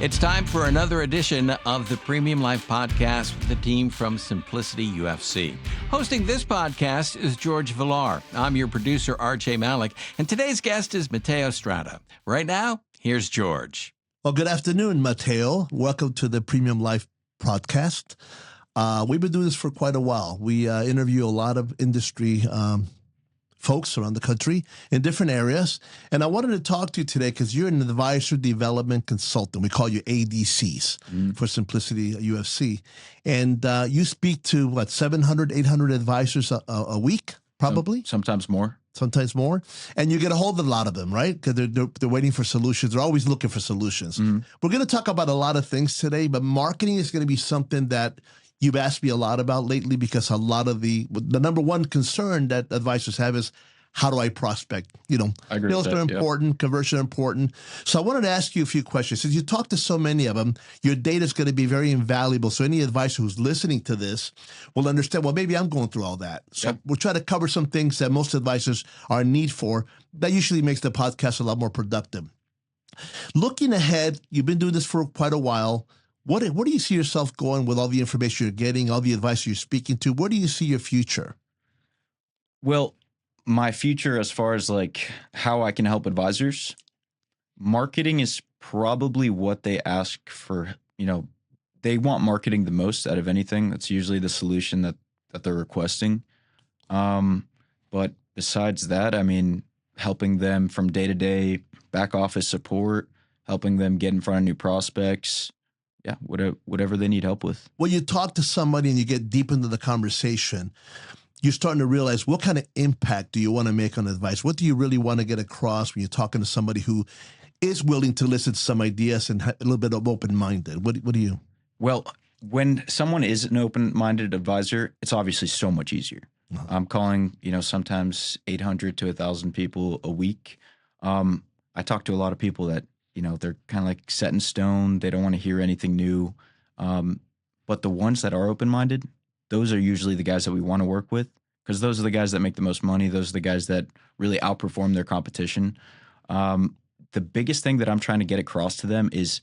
It's time for another edition of the Premium Life podcast with the team from Simplicity UFC. Hosting this podcast is Jorge Villar. I'm your producer, RJ Malik, and today's guest is Mateo Estrada. Right now, here's George. Well, good afternoon, Mateo. Welcome to the Premium Life podcast. We've been doing this for quite a while. We interview a lot of industry folks around the country in different areas. And I wanted to talk to you today because you're an advisor development consultant. We call you ADCs for Simplicity UFC. And you speak to, 700, 800 advisors a week, probably? Sometimes more. Sometimes more. And you get a hold of a lot of them, right? Because they're waiting for solutions. They're always looking for solutions. We're going to talk about a lot of things today, but marketing is going to be something that you've asked me a lot about lately because a lot of the number one concern that advisors have is, how do I prospect? Sales are important, conversion important. So I wanted to ask you a few questions. Since you talk to so many of them, your data is going to be very invaluable. So any advisor who's listening to this will understand, well, maybe I'm going through all that. So we'll try to cover some things that most advisors are in need for. That usually makes the podcast a lot more productive. Looking ahead, you've been doing this for quite a while. Where do you see yourself going with all the information you're getting, all the advice you're speaking to? Where do you see your future? Well, my future as far as like how I can help advisors, marketing is probably what they ask for. They want marketing the most out of anything. That's usually the solution that they're requesting. But besides that, helping them from day-to-day back office support, helping them get in front of new prospects. Yeah, whatever they need help with. When you talk to somebody and you get deep into the conversation, you're starting to realize, what kind of impact do you want to make on advice? What do you really want to get across when you're talking to somebody who is willing to listen to some ideas and a little bit of open-minded? What do you? Well, when someone is an open-minded advisor, it's obviously so much easier. I'm calling, sometimes 800 to 1,000 people a week. I talk to a lot of people that, they're kind of like set in stone. They don't want to hear anything new. But the ones that are open-minded, those are usually the guys that we want to work with because those are the guys that make the most money. Those are the guys that really outperform their competition. The biggest thing that I'm trying to get across to them is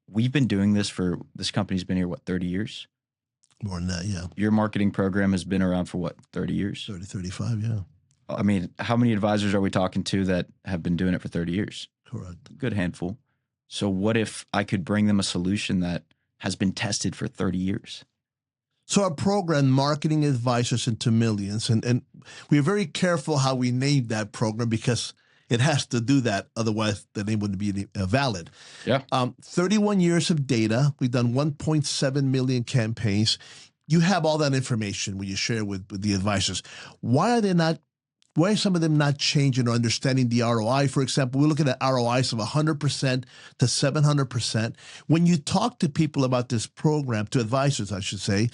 we've been doing this this company's been here, 30 years? More than that, yeah. Your marketing program has been around for 30 years? 30, 35, yeah. How many advisors are we talking to that have been doing it for 30 years? Correct. Good handful. So what if I could bring them a solution that has been tested for 30 years? So our program, Marketing Advisors into Millions, and we're very careful how we name that program because it has to do that. Otherwise, the name wouldn't be valid. Yeah. 31 years of data. We've done 1.7 million campaigns. You have all that information when you share with the advisors. Why are some of them not changing or understanding the ROI? For example, we're looking at ROIs of 100% to 700%. When you talk to people about this program, to advisors, I should say,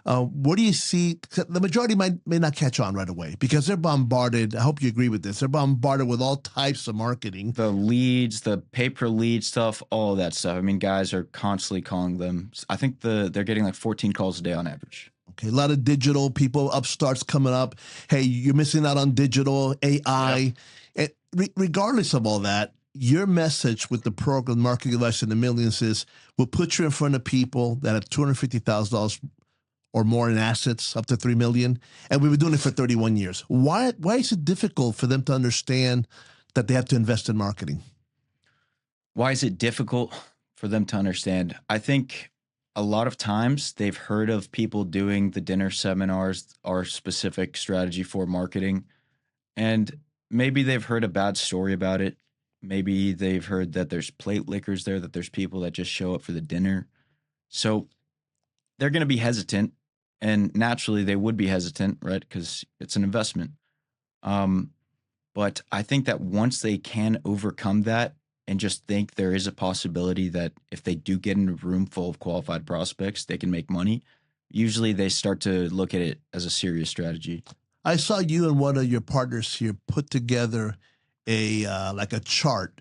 what do you see? The majority may not catch on right away because they're bombarded. I hope you agree with this. They're bombarded with all types of marketing. The leads, the pay-per-lead stuff, all of that stuff. Guys are constantly calling them. I think they're getting like 14 calls a day on average. Okay, a lot of digital people, upstarts coming up. Hey, you're missing out on digital, AI. Yeah. And regardless of all that, your message with the program, Marketing Advice in the Millions, is we'll put you in front of people that have $250,000 or more in assets, up to $3 million. And we've been doing it for 31 years. Why is it difficult for them to understand that they have to invest in marketing? Why is it difficult for them to understand? I think a lot of times they've heard of people doing the dinner seminars, our specific strategy for marketing, and maybe they've heard a bad story about it. Maybe they've heard that there's plate lickers there, that there's people that just show up for the dinner. So they're going to be hesitant, and naturally they would be hesitant, right? Because it's an investment. But I think that once they can overcome that and just think there is a possibility that if they do get in a room full of qualified prospects, they can make money, usually they start to look at it as a serious strategy. I saw you and one of your partners here put together a chart,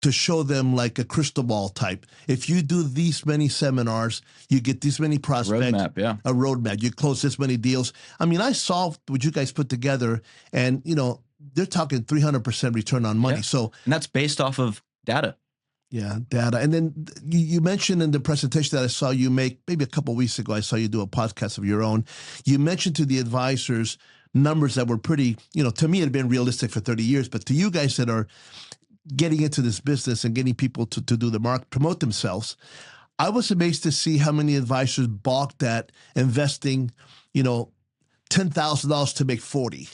to show them like a crystal ball type. If you do these many seminars, you get this many prospects. Roadmap, yeah. A roadmap. You close this many deals. I saw what you guys put together, and they're talking 300% return on money. Yeah. So, and that's based off of data. Yeah, data. And then you mentioned in the presentation that I saw you make maybe a couple of weeks ago, I saw you do a podcast of your own. You mentioned to the advisors numbers that were pretty, to me, it had been realistic for 30 years, but to you guys that are getting into this business and getting people to do the promote themselves, I was amazed to see how many advisors balked at investing, $10,000 to make 40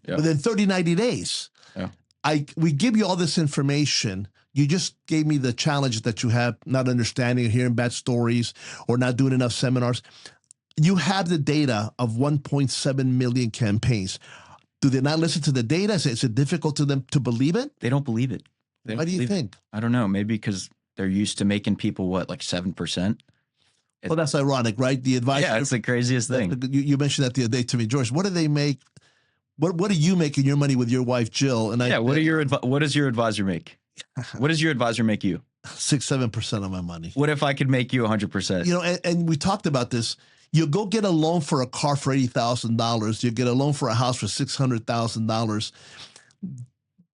within 30, 90 days. Yeah. We give you all this information. You just gave me the challenge that you have not understanding or hearing bad stories or not doing enough seminars. You have the data of 1.7 million campaigns. Do they not listen to the data? Is it difficult to them to believe it? They don't believe it. Why do you think? I don't know. Maybe because they're used to making people, like 7%? Well, that's ironic, right? The advisor. Yeah, it's the craziest thing. You mentioned that the other day to me, George. What do they make? What do you make in your money with your wife, Jill? And what does your advisor make? What does your advisor make you? 6-7% of my money. What if I could make you 100%? And we talked about this. You go get a loan for a car for $80,000. You get a loan for a house for $600,000.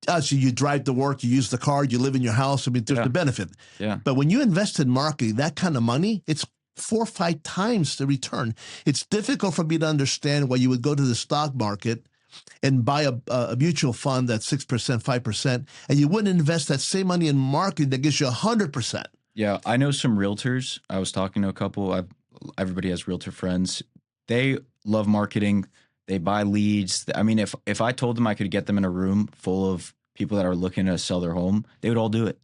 So you drive to work, you use the car, you live in your house. I mean, there's the benefit. Yeah. But when you invest in marketing, that kind of money, it's 4 or 5 times the return. It's difficult for me to understand why you would go to the stock market and buy a mutual fund that's 6%, 5%, and you wouldn't invest that same money in marketing that gives you 100%. Yeah, I know some realtors. I was talking to a couple. Everybody has realtor friends. They love marketing. They buy leads. I mean, if I told them I could get them in a room full of people that are looking to sell their home, they would all do it.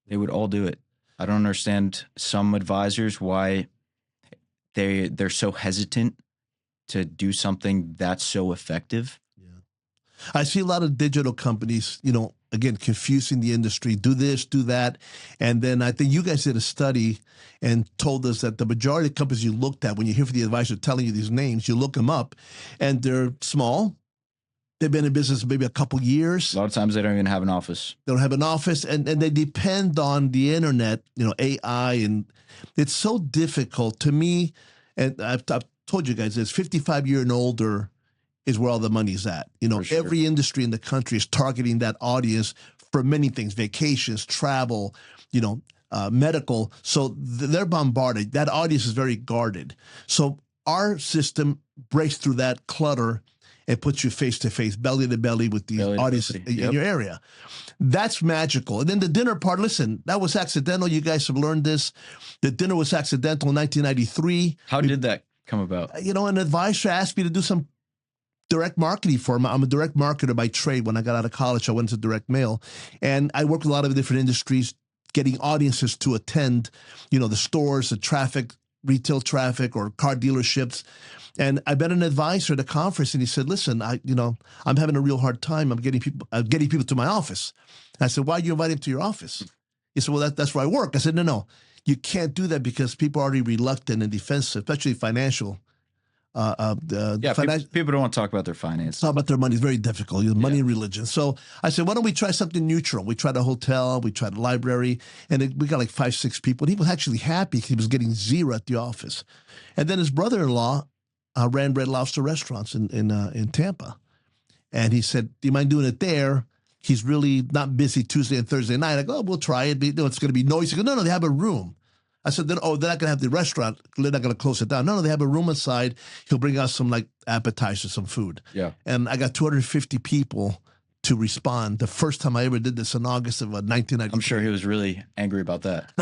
They would all do it. I don't understand some advisors why they're so hesitant to do something that's so effective. Yeah. I see a lot of digital companies, again, confusing the industry, do this, do that. And then I think you guys did a study and told us that the majority of companies you looked at, when you hear from the advisor telling you these names, you look them up and they're small. They've been in business maybe a couple years. A lot of times they don't even have an office. They don't have an office, and they depend on the internet, AI, and it's so difficult to me. And I've told you guys this, 55 and older is where all the money's at. Sure. Every industry in the country is targeting that audience for many things, vacations, travel, medical. So they're bombarded. That audience is very guarded. So our system breaks through that clutter and puts you face to face, belly to belly with the audience in your area. That's magical. And then the dinner part, listen, that was accidental. You guys have learned this. The dinner was accidental in 1993. How did that come about? An advisor asked me to do some direct marketing for him. I'm a direct marketer by trade. When I got out of college, I went to direct mail. And I worked with a lot of different industries, getting audiences to attend, the stores, the traffic, retail traffic, or car dealerships. And I met an advisor at a conference, and he said, "Listen, I'm having a real hard time. I'm getting people to my office." And I said, "Why are you inviting them to your office?" He said, "Well, that's where I work." I said, "No, you can't do that because people are already reluctant and defensive, especially financial." People don't want to talk about their finances. Talk about their money is very difficult. Money and religion. So I said, "Why don't we try something neutral?" We tried a hotel, we tried a library, and we got like 5, 6 people. And he was actually happy because he was getting 0 at the office. And then his brother-in-law ran Red Lobster restaurants in Tampa. And he said, "Do you mind doing it there?" He's really not busy Tuesday and Thursday night. I go, "Oh, we'll try it. It's going to be noisy." He goes, "No, they have a room." I said, they're not going to have the restaurant. They're not going to close it down. No, they have a room inside. He'll bring us some like appetizers, some food. Yeah. And I got 250 people to respond. The first time I ever did this in August of 1990. I'm sure he was really angry about that.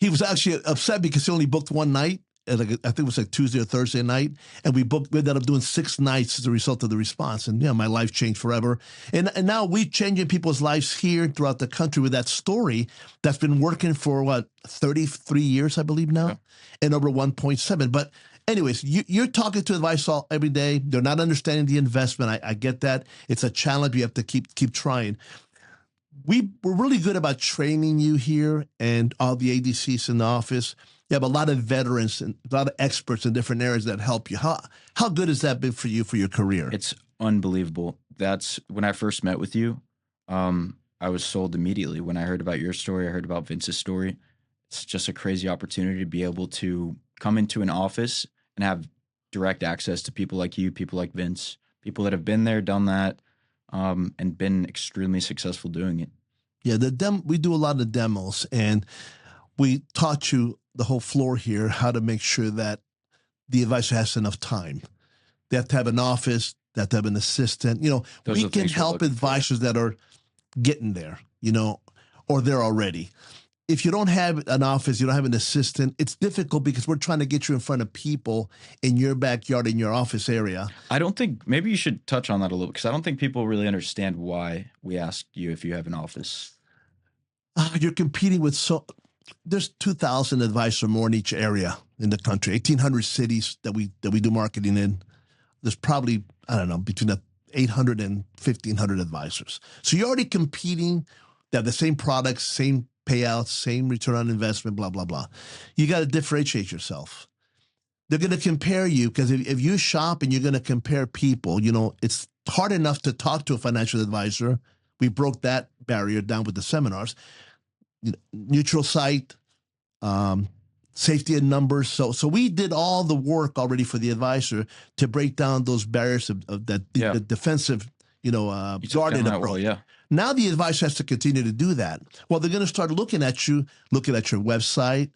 He was actually upset because he only booked one night. I think it was like Tuesday or Thursday night, and we ended up doing 6 nights as a result of the response. And my life changed forever. And now we're changing people's lives here throughout the country with that story that's been working for 33 years, I believe now, and over 1.7. But anyways, you're talking to advice every day. They're not understanding the investment. I get that. It's a challenge. You have to keep trying. We're really good about training you here and all the ADCs in the office. You have a lot of veterans and a lot of experts in different areas that help you. How good has that been for you for your career? It's unbelievable. That's when I first met with you. I was sold immediately. When I heard about your story, I heard about Vince's story. It's just a crazy opportunity to be able to come into an office and have direct access to people like you, people like Vince, people that have been there, done that, and been extremely successful doing it. Yeah, we do a lot of demos, and we taught you the whole floor here how to make sure that the advisor has enough time. They have to have an office, they have to have an assistant. Those are We can things we're help looking for. advisors that are getting there, or they're already. If you don't have an office, you don't have an assistant, it's difficult because we're trying to get you in front of people in your backyard, in your office area. I don't think, maybe you should touch on that a little, because I don't think people really understand why we asked you if you have an office. You're competing with there's 2,000 advisors or more in each area in the country, 1,800 cities that we do marketing in. There's probably, I don't know, between 800 and 1,500 advisors. So you're already competing. They have the same products, same payouts, same return on investment, blah, blah, blah. You got to differentiate yourself. They're going to compare you because if you shop and you're going to compare people, it's hard enough to talk to a financial advisor. We broke that barrier down with the seminars. Neutral site, safety in numbers. So we did all the work already for the advisor to break down those barriers of the defensive, guarded approach. Yeah. Now the advisor has to continue to do that. Well, they're going to start looking at you, looking at your website,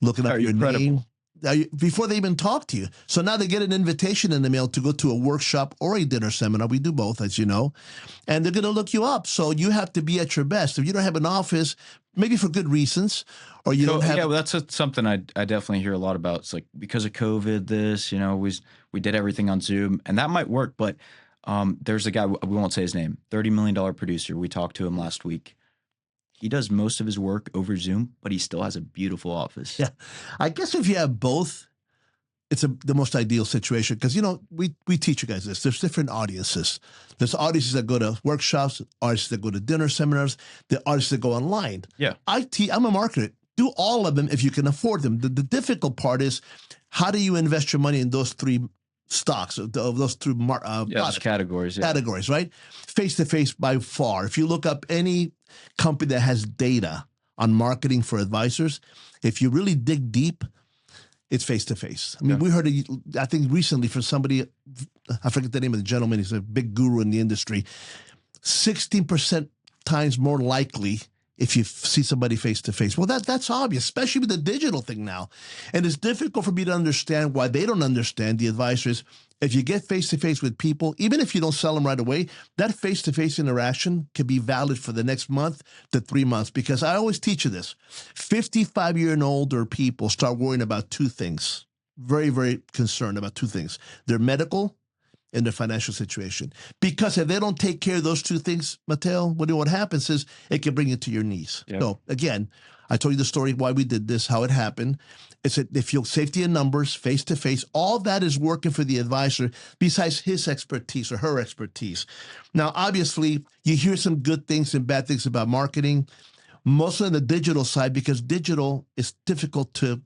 looking at your name before they even talk to you. So now they get an invitation in the mail to go to a workshop or a dinner seminar. We do both, as you know, and they're going to look you up. So you have to be at your best. If you don't have an office, maybe for good reasons, or you don't have. Yeah, well, that's something I definitely hear a lot about. It's like because of COVID, we did everything on Zoom, and that might work, but there's a guy, we won't say his name, $30 million producer. We talked to him last week. He does most of his work over Zoom, but he still has a beautiful office. Yeah. I guess if you have both, it's the most ideal situation because, we teach you guys this. There's different audiences. There's audiences that go to workshops, audiences that go to dinner seminars, the audiences that go online. Yeah. I'm a marketer. Do all of them if you can afford them. The difficult part is how do you invest your money in those three stocks of those three those categories. Yeah. Categories, right? Face-to-face by far. If you look up any company that has data on marketing for advisors, if you really dig deep, it's face-to-face. I mean, we heard, I think recently from somebody, I forget the name of the gentleman, he's a big guru in the industry, 16% times more likely if you see somebody face-to-face. Well, that's obvious, especially with the digital thing now. And it's difficult for me to understand why they don't understand, the advisors. If you get face-to-face with people, even if you don't sell them right away, that face-to-face interaction can be valid for the next month to 3 months. Because I always teach you this. 55-year and older people start worrying about two things. Very, very concerned about two things. Their medical and their financial situation. Because if they don't take care of those two things, Mateo, what happens is it can bring you to your knees. Yep. So again, I told you the story why we did this, how it happened. It's that they feel safety in numbers, face-to-face. All that is working for the advisor besides his expertise or her expertise. Now, obviously, you hear some good things and bad things about marketing, mostly on the digital side because digital is difficult to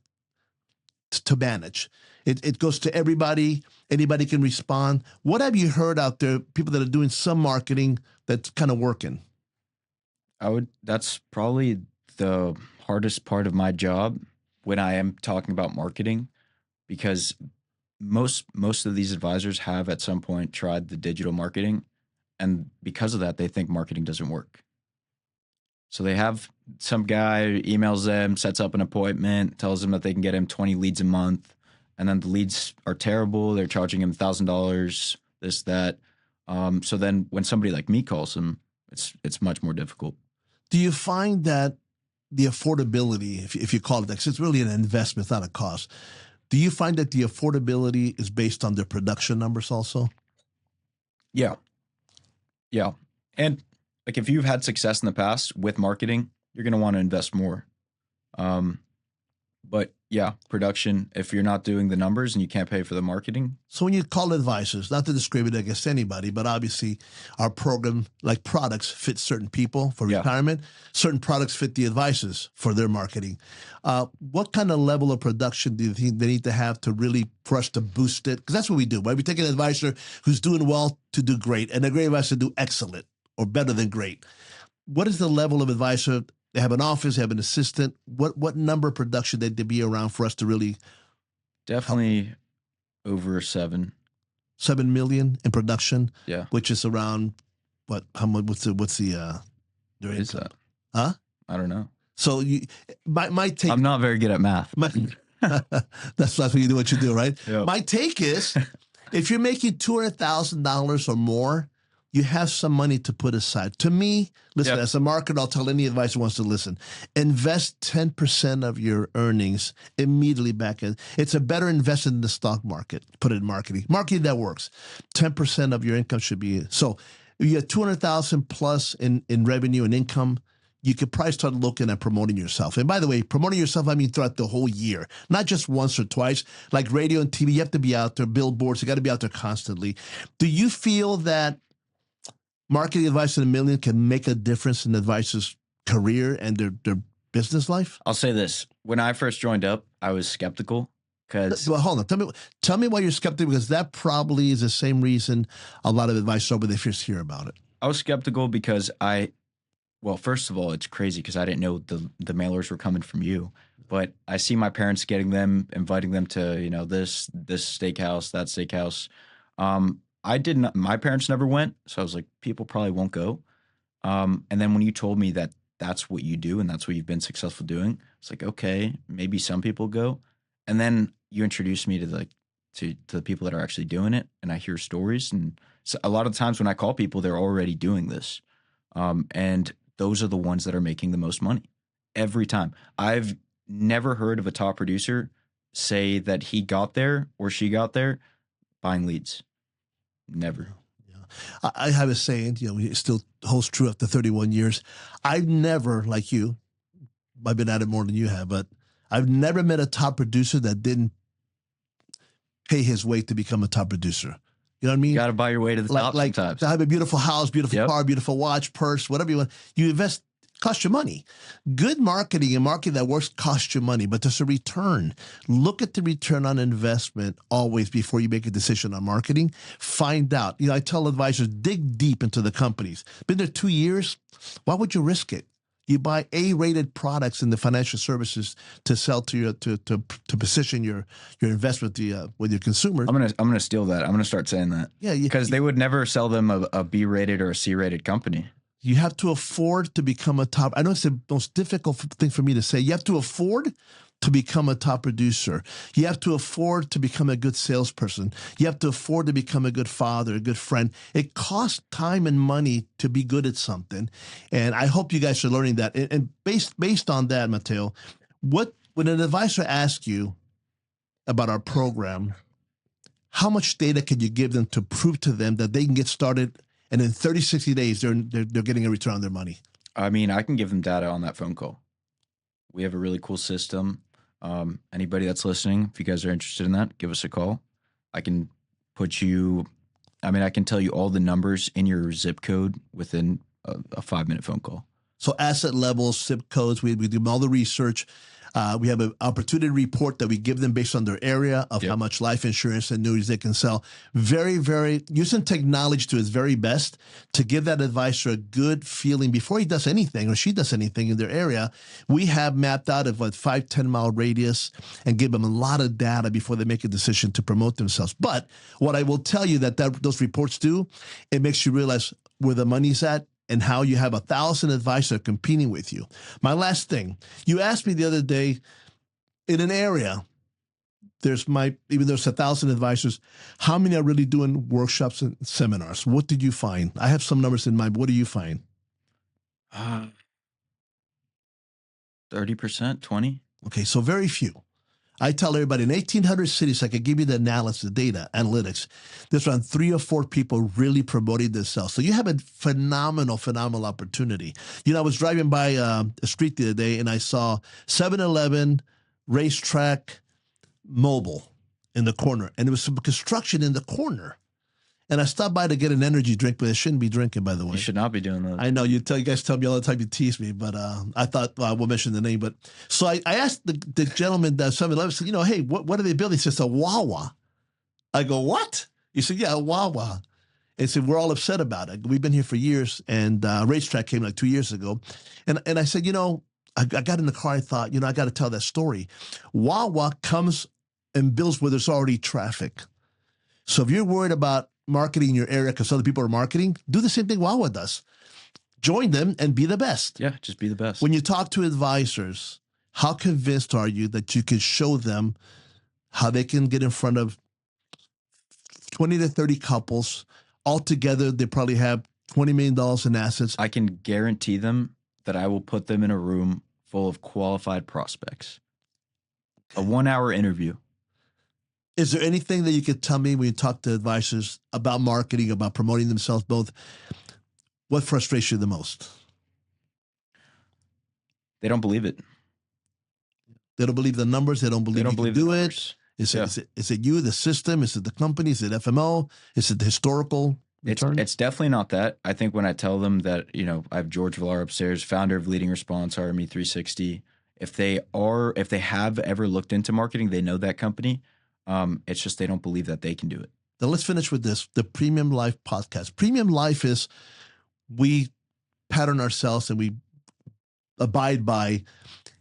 manage. It goes to everybody. Anybody can respond. What have you heard out there, people that are doing some marketing that's kind of working? That's probably the hardest part of my job when I am talking about marketing, because most of these advisors have at some point tried the digital marketing, and because of that, they think marketing doesn't work. So they have some guy who emails them, sets up an appointment, tells them that they can get him 20 leads a month, and then the leads are terrible. They're charging him $1,000, this, that. So then when somebody like me calls him, it's much more difficult. Do you find that the affordability, if you call it that, because it's really an investment, it's not a cost, do you find that the affordability is based on their production numbers also? Yeah. Yeah. And like if you've had success in the past with marketing, you're going to want to invest more. But yeah, production, if you're not doing the numbers and you can't pay for the marketing. So when you call advisors, not to discriminate against anybody, but obviously our program, like products, fit certain people for retirement. Certain products fit the advisors for their marketing. What kind of level of production do you think they need to have to really, for us to boost it? Because that's what we do, right? We take an advisor who's doing well to do great, and a great advisor to do excellent or better than great. What is the level of advisor? They have an office, they have an assistant. What number of production they to be around for us to really? Definitely over 7 million in production. Yeah. Which is around what? How much? What's the? What is that? Huh? I don't know. So my take. I'm not very good at math. That's what you do, right? Yep. My take is, if you're making $200,000 or more, you have some money to put aside. To me, listen, Yep. as a marketer, I'll tell any advisor who wants to listen, invest 10% of your earnings immediately back in. It's a better investment in the stock market. Put it in marketing. Marketing that works. 10% of your income should be. So if you have 200,000 plus in revenue and income, you could probably start looking at promoting yourself. And by the way, promoting yourself, I mean throughout the whole year, not just once or twice. Like radio and TV, you have to be out there, billboards, you got to be out there constantly. Do you feel that marketing advice in a million can make a difference in the advisor's career and their business life? I'll say this. When I first joined up, I was skeptical because... Well, hold on. Tell me why you're skeptical, because that probably is the same reason a lot of advisors are when they first hear about it. I was skeptical because well, first of all, it's crazy because I didn't know the mailers were coming from you. But I see my parents getting them, inviting them to, you know, this steakhouse, that steakhouse. I did not. My parents never went, so I was like, people probably won't go. And then when you told me that that's what you do and that's what you've been successful doing, it's like, okay, maybe some people go. And then you introduced me to the people that are actually doing it, and I hear stories. And so a lot of times when I call people, they're already doing this, and those are the ones that are making the most money every time. I've never heard of a top producer say that he got there or she got there buying leads. Never. Yeah. I have a saying, you know, it still holds true after 31 years. I've never, like you, I've been at it more than you have, but I've never met a top producer that didn't pay his way to become a top producer. You know what I mean? You got to buy your way to the top like sometimes. To have a beautiful house, beautiful car, beautiful watch, purse, whatever you want. You invest, cost you money. Good marketing and marketing that works costs you money, but there's a return. Look at the return on investment always before you make a decision on marketing. Find out. You know, I tell advisors, dig deep into the companies. Been there 2 years. Why would you risk it? You buy A-rated products in the financial services to sell to your to position your investment with your consumers. I'm gonna steal that. I'm gonna start saying that. Yeah, because they would never sell them a B-rated or a C-rated company. You have to afford to become a top. I know it's the most difficult thing for me to say. You have to afford to become a top producer. You have to afford to become a good salesperson. You have to afford to become a good father, a good friend. It costs time and money to be good at something. And I hope you guys are learning that. And based on that, Mateo, when an advisor asks you about our program, how much data can you give them to prove to them that they can get started and in 30, 60 days, they're getting a return on their money? I mean, I can give them data on that phone call. We have a really cool system. Anybody that's listening, if you guys are interested in that, give us a call. I can I can tell you all the numbers in your zip code within a 5-minute phone call. So asset levels, zip codes, we do all the research. We have an opportunity report that we give them based on their area of how much life insurance and annuities they can sell. Very, very using technology to its very best to give that advisor a good feeling before he does anything or she does anything in their area. We have mapped out a 5-10 mile radius and give them a lot of data before they make a decision to promote themselves. But what I will tell you that those reports do, it makes you realize where the money's at and how you have 1,000 advisors competing with you. My last thing, you asked me the other day, in an area, even there's 1,000 advisors, how many are really doing workshops and seminars? What did you find? I have some numbers in mind. What do you find? 30%, 20. Okay, so very few. I tell everybody in 1,800 cities, I could give you the analysis, data, analytics. There's around 3 or 4 people really promoting themselves. So you have a phenomenal opportunity. You know, I was driving by a street the other day and I saw 7-Eleven, Racetrack, Mobile in the corner. And there was some construction in the corner. And I stopped by to get an energy drink, but I shouldn't be drinking, by the way. You should not be doing that. I know you guys tell me all the time, you tease me, but I thought I won't mention the name. But so I asked the gentleman that 7-Eleven, said, you know, hey, what are they building? He says, a Wawa. I go, what? He said, yeah, a Wawa. And he said, we're all upset about it. We've been here for years, and Racetrack came like 2 years ago. And I said, you know, I got in the car, I thought, you know, I got to tell that story. Wawa comes and builds where there's already traffic. So if you're worried about marketing your area because other people are marketing, do the same thing Wawa does. join them and be the best. Yeah, just be the best. When you talk to advisors, how convinced are you that you can show them how they can get in front of 20 to 30 couples? Altogether, they probably have $20 million in assets. I can guarantee them that I will put them in a room full of qualified prospects. A 1-hour interview. Is there anything that you could tell me when you talk to advisors about marketing, about promoting themselves both? What frustrates you the most? They don't believe it. They don't believe the numbers. They don't believe you can do it. Is it you, the system? Is it the company? Is it FMO? Is it the historical return? It's definitely not that. I think when I tell them that, I have Jorge Villar upstairs, founder of Leading Response, RME 360. If they have ever looked into marketing, they know that company. It's just they don't believe that they can do it. Now let's finish with this, the Premium Life podcast. Premium Life is, we pattern ourselves and we abide by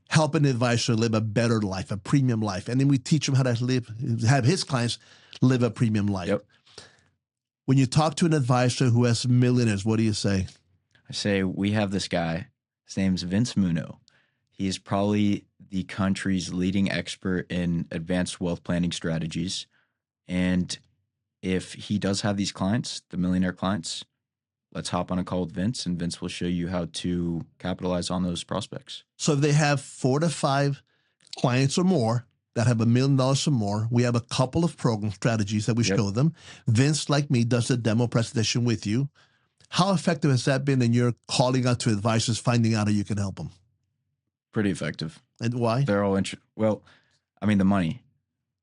helping the advisor live a better life, a premium life. And then we teach him how to have his clients live a premium life. Yep. When you talk to an advisor who has millionaires, what do you say? I say, we have this guy. His name's Vince Muno. He is probably the country's leading expert in advanced wealth planning strategies. And if he does have these clients, the millionaire clients, let's hop on a call with Vince, and Vince will show you how to capitalize on those prospects. So if they have 4 to 5 clients or more that have $1 million or more, we have a couple of program strategies that we show them. Vince, like me, does the demo presentation with you. How effective has that been in your calling out to advisors, finding out how you can help them? Pretty effective. And why? They're all well, I mean, the money.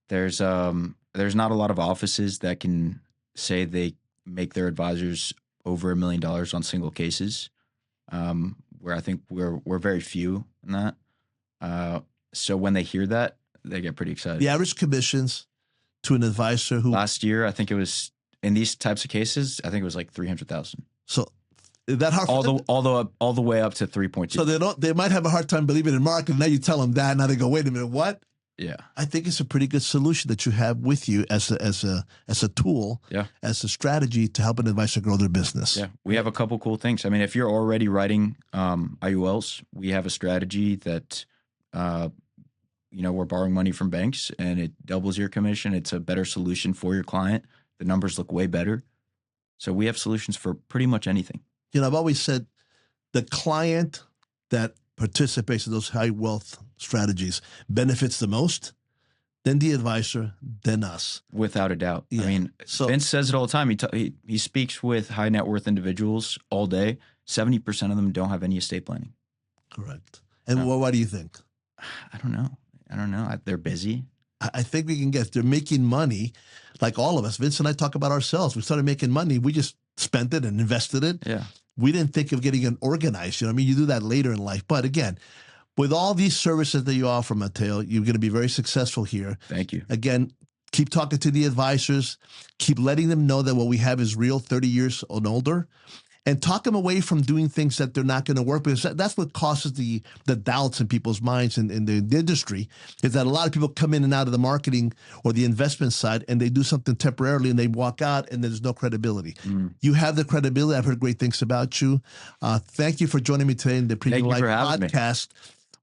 There's not a lot of offices that can say they make their advisors over $1 million on single cases, where I think we're very few in that. So when they hear that, they get pretty excited. The average commissions to an advisor who last year, I think it was in these types of cases, I think it was like 300,000. So is that hard? All the way up to 3.2. So they might have a hard time believing in marketing. Now you tell them that, now they go, wait a minute, what? Yeah, I think it's a pretty good solution that you have with you as a tool, as a strategy to help an advisor grow their business. Yeah, we have a couple cool things. I mean, if you're already writing IULs, we have a strategy that we're borrowing money from banks and it doubles your commission. It's a better solution for your client. The numbers look way better. So we have solutions for pretty much anything. I've always said the client that participates in those high wealth strategies benefits the most, then the advisor, then us. Without a doubt. Yeah. I mean, Vince says it all the time. He speaks with high net worth individuals all day. 70% of them don't have any estate planning. Correct. And why do you think? I don't know. They're busy. I think we can get, they're making money like all of us. Vince and I talk about ourselves. We started making money. We just spent it and invested it. Yeah. We didn't think of getting it organized. You do that later in life. But again, with all these services that you offer, Mateo, you're going to be very successful here. Thank you. Again, keep talking to the advisors. Keep letting them know that what we have is real, 30 years and older. And talk them away from doing things that they're not going to work, because that's what causes the doubts in people's minds in the industry, is that a lot of people come in and out of the marketing or the investment side and they do something temporarily and they walk out and there's no credibility. You have the credibility. I've heard great things about you. Thank you for joining me today in the Premium Life podcast.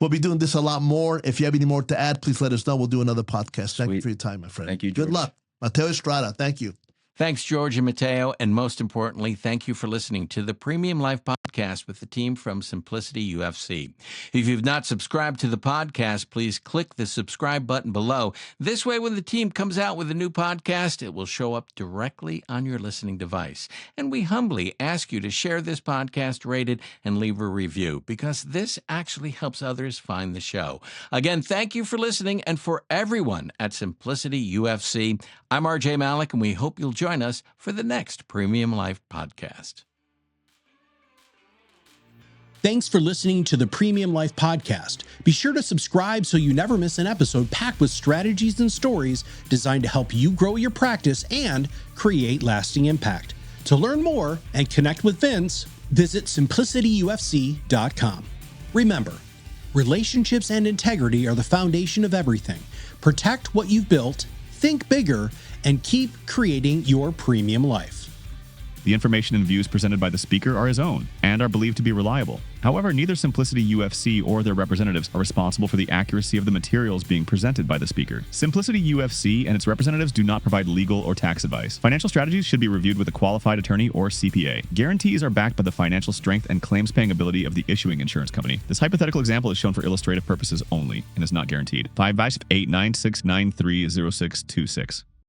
We'll be doing this a lot more. If you have any more to add, please let us know. We'll do another podcast. Thank you for your time, my friend. Thank you, George. Good luck. Mateo Estrada, thank you. Thanks, George and Mateo. And most importantly, thank you for listening to the Premium Life podcast with the team from Simplicity UFC. If you've not subscribed to the podcast, please click the subscribe button below. This way, when the team comes out with a new podcast, it will show up directly on your listening device. And we humbly ask you to share this podcast, rate it, and leave a review, because this actually helps others find the show. Again, thank you for listening. And for everyone at Simplicity UFC, I'm RJ Malik, and we hope you'll join us for the next Premium Life podcast. Thanks for listening to the Premium Life podcast. Be sure to subscribe so you never miss an episode packed with strategies and stories designed to help you grow your practice and create lasting impact. To learn more and connect with Vince, visit simplicityufc.com. Remember, relationships and integrity are the foundation of everything. Protect what you've built, think bigger, and keep creating your premium life. The information and views presented by the speaker are his own and are believed to be reliable. However, neither Simplicity UFC or their representatives are responsible for the accuracy of the materials being presented by the speaker. Simplicity UFC and its representatives do not provide legal or tax advice. Financial strategies should be reviewed with a qualified attorney or CPA. Guarantees are backed by the financial strength and claims-paying ability of the issuing insurance company. This hypothetical example is shown for illustrative purposes only and is not guaranteed. 5 896930626.